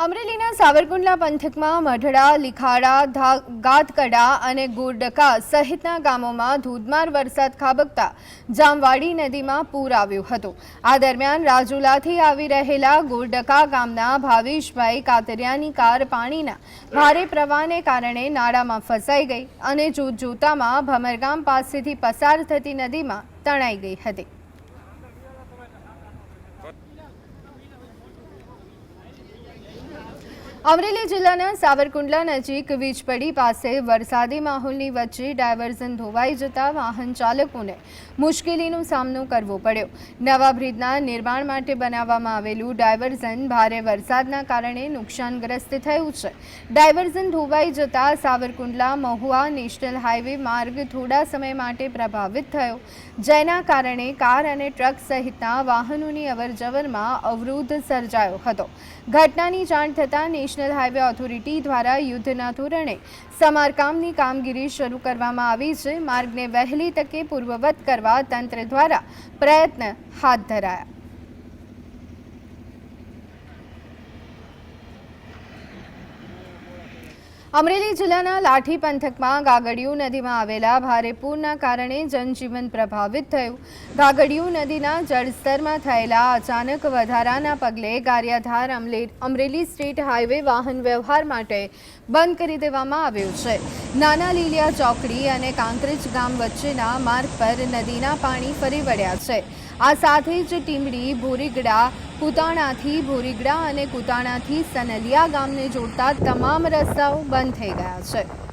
અમરેલીના સાવરકુંડલા પંથકમાં મઢડા, લીખાડા, ગાતકડા અને ગોરડકા સહિતના ગામોમાં ધોધમાર વરસાદ ખાબકતા જામવાડી નદીમાં પૂર આવ્યું હતું। આ દરમિયાન રાજુલાથી આવી રહેલા ગોરડકા ગામના ભાવેશભાઈ કાતરિયાની કાર પાણીના ભારે પ્રવાહને કારણે નાળામાં ફસાઈ ગઈ અને જોતજોતામાં ભમરગામ પાસેથી પસાર થતી નદીમાં તણાઈ ગઈ હતી। અમરેલી જિલ્લાના સાવરકુંડલા નજીક વીજપડી પાસે વરસાદી માહોલની વચ્ચે ડાયવર્ઝન ધોવાઈ જતા વાહન ચાલકોને મુશ્કેલીનો સામનો કરવો પડ્યો। નવા બ્રિજના નિર્માણ માટે બનાવવામાં આવેલું ડાયવર્ઝન ભારે વરસાદના કારણે નુકસાનગ્રસ્ત થયું છે। ડાયવર્ઝન ધોવાઈ જતા સાવરકુંડલા મહુવા નેશનલ હાઈવે માર્ગ થોડા સમય માટે પ્રભાવિત થયો, જેના કારણે કાર અને ટ્રક સહિતના વાહનોની અવરજવરમાં અવરોધ સર્જાયો હતો। ઘટનાની જાણ થતાં નેશનલ હાઈવે ઓથોરિટી દ્વારા યુદ્ધના ધોરણે સમારકામની કામગીરી શરૂ કરવામાં આવી છે। માર્ગને વહેલી તકે પૂર્વવત કરવા તંત્ર દ્વારા પ્રયત્ન હાથ ધરાયા। અમરેલી જિલ્લાના લાઠી પંથકમાં ગાગડિયું નદીમાં આવેલા ભારે પૂરના કારણે જનજીવન પ્રભાવિત થયું। ગાગડિયું નદીના જળસ્તરમાં થયેલા અચાનક વધારાના પગલે ગારિયાધાર અમરેલી સ્ટેટ હાઈવે વાહન વ્યવહાર માટે બંધ કરી દેવામાં આવ્યો છે। નાના લીલિયા ચોકડી અને કાંકરેજ ગામ વચ્ચેના માર્ગ પર નદીના પાણી ફરી વળ્યા છે। આ સાથે જ ટીમડી, ભોરીગડા, કુતાણાથી ભોરીગડા અને કુતાણાથી સનલિયા ગામને જોડતા તમામ રસ્તાઓ બંધ થઈ ગયા છે।